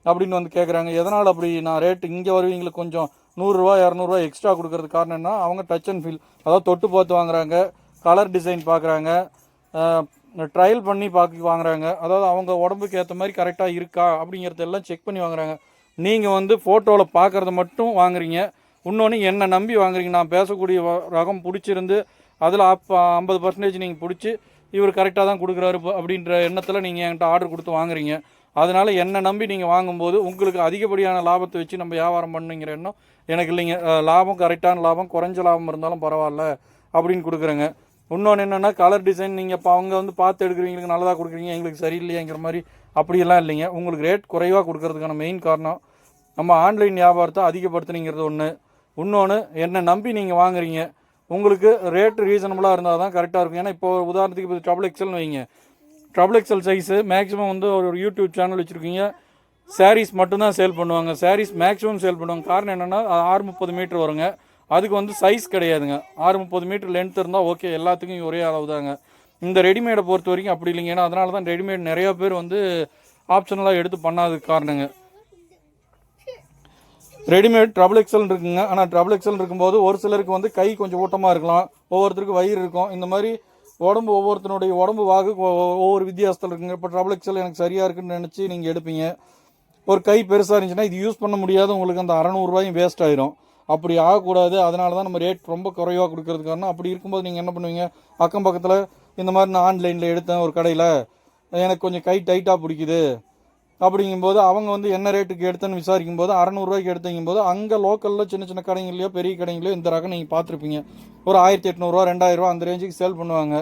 அப்படின்னு வந்து கேட்குறாங்க. எதனால் அப்படி நான் ரேட்டு இங்கே வருவீங்களுக்கு கொஞ்சம் 100 ரூபா 200 ரூபா எக்ஸ்ட்ரா கொடுக்கறது காரணம் என்ன, அவங்க டச் அண்ட் ஃபீல், அதாவது தொட்டு பார்த்து வாங்குறாங்க, கலர் டிசைன் பார்க்குறாங்க, ட்ரையல் பண்ணி வாங்குறாங்க. அதாவது அவங்க உடம்புக்கு ஏற்ற மாதிரி கரெக்டாக இருக்கா அப்படிங்கிறதெல்லாம் செக் பண்ணி வாங்குறாங்க. நீங்கள் வந்து ஃபோட்டோவில் பார்க்குறத மட்டும் வாங்குறீங்க. இன்னொன்று என்னை நம்பி வாங்குறீங்க. நான் பேசக்கூடிய ரகம் பிடிச்சிருந்து அதில் 50% நீங்கள் பிடிச்சி இவர் கரெக்டாக தான் கொடுக்குறாரு அப்படின்ற எண்ணத்தில் நீங்கள் என்கிட்ட ஆர்டர் கொடுத்து வாங்குறீங்க. அதனால் என்னை நம்பி நீங்கள் வாங்கும்போது உங்களுக்கு அதிகப்படியான லாபத்தை வச்சு நம்ம வியாபாரம் பண்ணுங்கிற எண்ணம் எனக்கு இல்லைங்க. லாபம் கரெக்டான லாபம், குறைஞ்ச லாபம் இருந்தாலும் பரவாயில்ல அப்படின்னு கொடுக்குறேங்க. இன்னொன்று என்னென்னா, கலர் டிசைன் நீங்கள் இப்போ அவங்க வந்து பார்த்து எடுக்கிறவங்களுக்கு நல்லதாக கொடுக்குறீங்க, எங்களுக்கு சரியில்லையேங்கிற மாதிரி அப்படியெல்லாம் இல்லைங்க. உங்களுக்கு ரேட் குறைவாக கொடுக்கறதுக்கான மெயின் காரணம் நம்ம ஆன்லைன் வியாபாரத்தை அதிகப்படுத்துனீங்கிறது ஒன்று. இன்னொன்று, என்னை நம்பி நீங்கள் வாங்குறீங்க, உங்களுக்கு ரேட் ரீசனபுளாக இருந்தால் தான் கரெக்டாக இருக்கும். ஏன்னா இப்போ உதாரணத்துக்கு இப்போ ட்ரபிள் எக்ஸல்னு வைங்க. ட்ரபிள் எக்ஸல் சைஸு மேக்ஸிமம் வந்து ஒரு யூடியூப் சேனல் வச்சுருக்கீங்க, சாரீஸ் மட்டும்தான் சேல் பண்ணுவாங்க. சாரீஸ் மேக்ஸிமம் சேல் பண்ணுவாங்க. காரணம் என்னென்னா, 630 மீட்டர் வருங்க. அதுக்கு வந்து சைஸ் கிடையாதுங்க. 630 மீட்டர் லென்த் இருந்தால் ஓகே, எல்லாத்துக்கும் ஒரே அளவு தாங்க. இந்த ரெடிமேடை பொறுத்த வரைக்கும் அப்படி இல்லைங்க. ஏன்னா அதனால தான் ரெடிமேட் நிறையா பேர் வந்து ஆப்ஷனலாக எடுத்து பண்ணாததுக்கு காரணங்க. ரெடிமேட் ட்ரபிள் எக்ஸல் இருக்குங்க. ஆனால் ட்ரபிள் எக்ஸல் இருக்கும்போது ஒரு சிலருக்கு வந்து கை கொஞ்சம் ஊட்டமாக இருக்கலாம், ஒவ்வொருத்தருக்கு வயிறு இருக்கும். இந்த மாதிரி உடம்பு ஒவ்வொருத்தனுடைய உடம்பு வாகு ஒவ்வொரு வித்தியாசத்தில் இருக்குங்க. இப்போ ட்ரபிள் எக்ஸல் எனக்கு சரியாக இருக்குன்னு நினச்சி நீங்கள் எடுப்பீங்க. ஒரு கை பெருசாக இருந்துச்சுன்னா இது யூஸ் பண்ண முடியாத உங்களுக்கு அந்த ₹600 வேஸ்ட் ஆயிரும். அப்படி ஆகக்கூடாது. அதனால தான் நம்ம ரேட் ரொம்ப குறைவாக கொடுக்கறது காரணம். அப்படி இருக்கும்போது நீங்கள் என்ன பண்ணுவீங்க, அக்கம் பக்கத்தில் இந்த மாதிரி நான் ஆன்லைனில் எடுத்தேன் ஒரு கடையில், எனக்கு கொஞ்சம் கை டைட்டாக பிடிக்குது அப்படிங்கும்போது அவங்க வந்து என்ன ரேட்டுக்கு எடுத்தேன்னு விசாரிக்கும் போது ₹600 எடுத்தீங்கும்போது அங்கே லோக்கலில் சின்ன சின்ன கடைங்களையோ பெரிய கடைங்களையோ இந்த ரகம் நீங்கள் பார்த்துருப்பீங்க, ஒரு ₹1800 ₹2000 அந்த ரேஞ்சுக்கு சேல் பண்ணுவாங்க.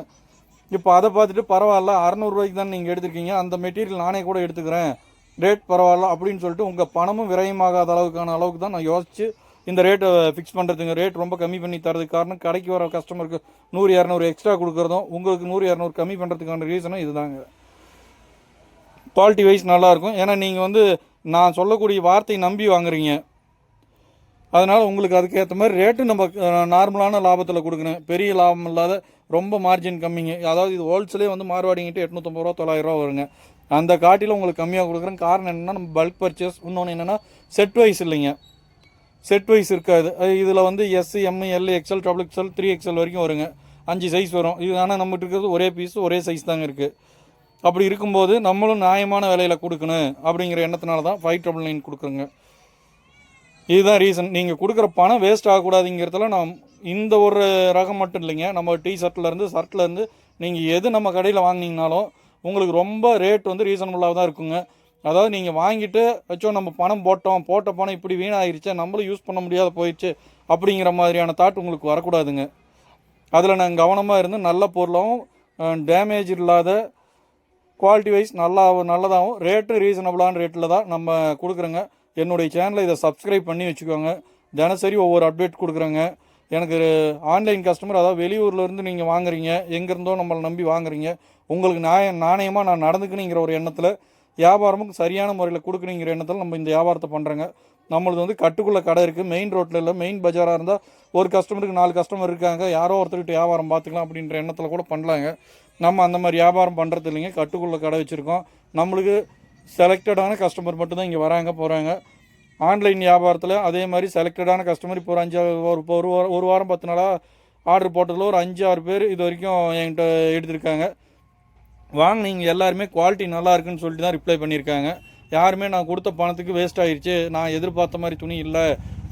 இப்போ அதை பார்த்துட்டு பரவாயில்ல ₹600 தான் நீங்கள் எடுத்துருக்கீங்க, அந்த மெட்டீரியல் நானே கூட எடுத்துக்கிறேன், ரேட் பரவாயில்ல அப்படின்னு சொல்லிட்டு உங்கள் பணமும் விரயமாகாத அளவுக்கு தான் நான் யோசித்து இந்த ரேட்டை ஃபிக்ஸ் பண்ணுறதுங்க. ரேட் ரொம்ப கம்மி பண்ணி தரதுக்கு காரணம் கடைக்கு வர கஸ்டமருக்கு 100-200 எக்ஸ்ட்ரா கொடுக்குறதும் உங்களுக்கு 100-200 கம்மி பண்ணுறதுக்கான ரீசனும் இதுதாங்க. குவாலிட்டி வைஸ் நல்லாயிருக்கும். ஏன்னா நீங்கள் வந்து நான் சொல்லக்கூடிய வார்த்தையை நம்பி வாங்குறீங்க, அதனால் உங்களுக்கு அதுக்கேற்ற மாதிரி ரேட்டு நம்ம நார்மலான லாபத்தில் கொடுக்கணும். பெரிய லாபம் இல்லாத ரொம்ப மார்ஜின் கம்மிங்க. அதாவது இது ஹோல்சேலே வந்து மார்வாடிங்கிட்டு ₹850 ₹900 வருங்க. அந்த காட்டியில் உங்களுக்கு கம்மியாக கொடுக்குறேன். காரணம் என்னென்னா நம்ம பல்க் பர்ச்சேஸ். இன்னொன்று என்னென்னா செட் வைஸ் இல்லைங்க, செட் வைஸ் இருக்காது. இதில் வந்து S, M, L, XL, triple XL, 3XL வரைக்கும் வருங்க. 5 சைஸ் வரும். இது ஆனால் நம்மகிட்ட இருக்கிறது ஒரே பீஸ் ஒரே சைஸ் தாங்க இருக்குது. அப்படி இருக்கும்போது நம்மளும் நியாயமான விலையில் கொடுக்கணும் அப்படிங்கிற எண்ணத்தினால தான் 599 கொடுக்குறோங்க. இதுதான் ரீசன். நீங்கள் கொடுக்குற பணம் வேஸ்ட் ஆகக்கூடாதுங்கிறதுல நான் இந்த ஒரு ரகம் மட்டும் இல்லைங்க, நம்ம ஷர்ட்லேருந்து நீங்கள் எது நம்ம கடையில் வாங்கினீங்கனாலும் உங்களுக்கு ரொம்ப ரேட் வந்து ரீசனபுளாக தான் இருக்குங்க. அதாவது நீங்கள் வாங்கிட்டு நம்ம பணம் போட்ட பணம் இப்படி வீணாகிருச்சு, நம்மளும் யூஸ் பண்ண முடியாத போயிடுச்சு அப்படிங்கிற மாதிரியான தாட் உங்களுக்கு வரக்கூடாதுங்க. அதில் நான் கவனமாக இருந்து நல்ல பொருளாகவும் டேமேஜ் இல்லாத குவாலிட்டி வைஸ் நல்லதாகவும் ரேட்டு ரீசனபுளான ரேட்டில் தான் நம்ம கொடுக்குறோங்க. என்னுடைய சேனலை இதை சப்ஸ்கிரைப் பண்ணி வச்சுக்கோங்க. தினசரி ஒவ்வொரு அப்டேட் கொடுக்குறேங்க. எனக்கு ஆன்லைன் கஸ்டமர், அதாவது வெளியூர்லேருந்து நீங்கள் வாங்குறீங்க, எங்கேருந்தோ நம்மளை நம்பி வாங்குறீங்க, உங்களுக்கு நாணயமாக நான் நடந்துக்கணுங்கிற ஒரு எண்ணத்தில், வியாபாரமும் சரியான முறையில் கொடுக்கணுங்கிற எண்ணத்தில் நம்ம இந்த வியாபாரத்தை பண்ணுறோங்க. நம்மளது வந்து கட்டுக்குள்ளே கடை இருக்குது, மெயின் ரோட்டில் இல்லை. மெயின் பஜாராக இருந்தால் ஒரு கஸ்டமருக்கு 4 கஸ்டமர் இருக்காங்க, யாரோ ஒருத்தர்கிட்ட வியாபாரம் பார்த்துக்கலாம் அப்படின்ற எண்ணத்தில் கூட பண்ணலாங்க. நம்ம அந்த மாதிரி வியாபாரம் பண்ணுறது இல்லைங்க. கட்டுக்குள்ளே கடை வச்சுருக்கோம். நம்மளுக்கு செலக்டடான கஸ்டமர் மட்டும்தான் இங்கே வராங்க போகிறாங்க. ஆன்லைன் வியாபாரத்தில் அதே மாதிரி செலக்டடான கஸ்டமர் இப்போ ஒரு வாரம் 10 நாளாக ஆர்டர் போட்டதில் ஒரு 5-6 பேர் இது வரைக்கும் என்கிட்ட எடுத்திருக்காங்க. நீங்கள் எல்லாருமே குவாலிட்டி நல்லா இருக்குன்னு சொல்லிட்டு தான் ரிப்ளை பண்ணியிருக்காங்க. யாருமே நான் கொடுத்த பணத்துக்கு வேஸ்ட் ஆகிடுச்சு, நான் எதிர்பார்த்த மாதிரி துணி இல்லை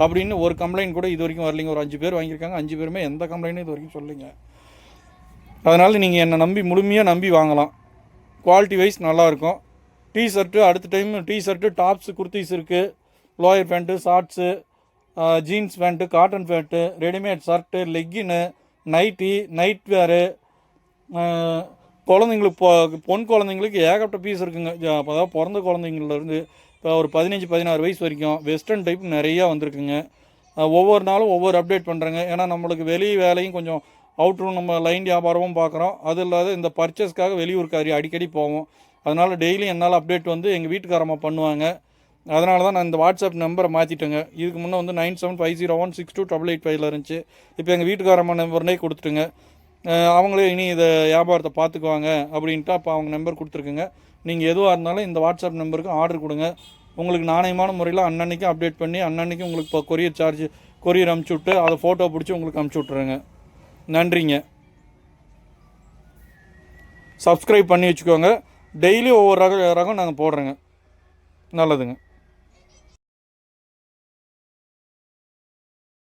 அப்படின்னு ஒரு கம்ப்ளைண்ட் கூட இது வரைக்கும் வரலைங்க. ஒரு 5 பேர் வாங்கியிருக்காங்க, 5 பேருமே எந்த கம்ப்ளைண்ட்டும் இது வரைக்கும் சொல்லுங்க. அதனால் நீங்கள் என்னை முழுமையாக நம்பி வாங்கலாம். குவாலிட்டி வைஸ் நல்லாயிருக்கும். டிஷர்ட்டு அடுத்த டைம் டிஷர்ட்டு, டாப்ஸு, குர்த்திஸ் இருக்குது, lower pant, shorts, jeans pant, cotton pant, readymade shirt, லெக்கின்னு, நைட் வேரு, குழந்தைங்களுக்கு பொன் குழந்தைங்களுக்கு ஏகப்பட்ட பீஸ் இருக்குங்க. அதாவது பிறந்த குழந்தைங்கள்லேருந்து இப்போ ஒரு 15-16 வயசு வரைக்கும் வெஸ்டர்ன் டைப் நிறையா வந்திருக்குங்க. ஒவ்வொரு நாளும் ஒவ்வொரு அப்டேட் பண்ணுறேங்க. ஏன்னா நம்மளுக்கு வெளி வேலையும் கொஞ்சம் அவுட்ரூம் நம்ம லைன் வியாபாரமும் பார்க்குறோம். அது இல்லாத இந்த பர்ச்சேஸ்க்காக வெளியூருக்காரி அடிக்கடி போவோம். அதனால் டெய்லி என்னால் அப்டேட் வந்து எங்கள் வீட்டுக்காரம்மா பண்ணுவாங்க. அதனால தான் நான் இந்த வாட்ஸ்அப் நம்பரை மாற்றிட்டேங்க. இதுக்கு முன்னே வந்து 9750162885 இருந்துச்சு. இப்போ எங்கள் வீட்டுக்காரம்மா நம்பர்னே கொடுத்துட்டுங்க. அவங்களே இனி இதை வியாபாரத்தை பார்த்துக்குவாங்க அப்படின்ட்டு அப்போ அவங்க நம்பர் கொடுத்துருக்குங்க. நீங்கள் எதுவாக இருந்தாலும் இந்த வாட்ஸ்அப் நம்பருக்கு ஆர்டர் கொடுங்க. உங்களுக்கு நாணயமான முறையில் அன்னன்னைக்கு அப்டேட் பண்ணி அன்னன்னைக்கு உங்களுக்கு இப்போ கொரியர் அமுச்சு விட்டு அதை ஃபோட்டோ பிடிச்சி உங்களுக்கு அமுச்சு விட்ருங்க. நன்றிங்க. சப்ஸ்கிரைப் பண்ணி வச்சுக்கோங்க. டெய்லி ஒவ்வொரு ரகம் நாங்கள் போடுறோங்க. நல்லதுங்க.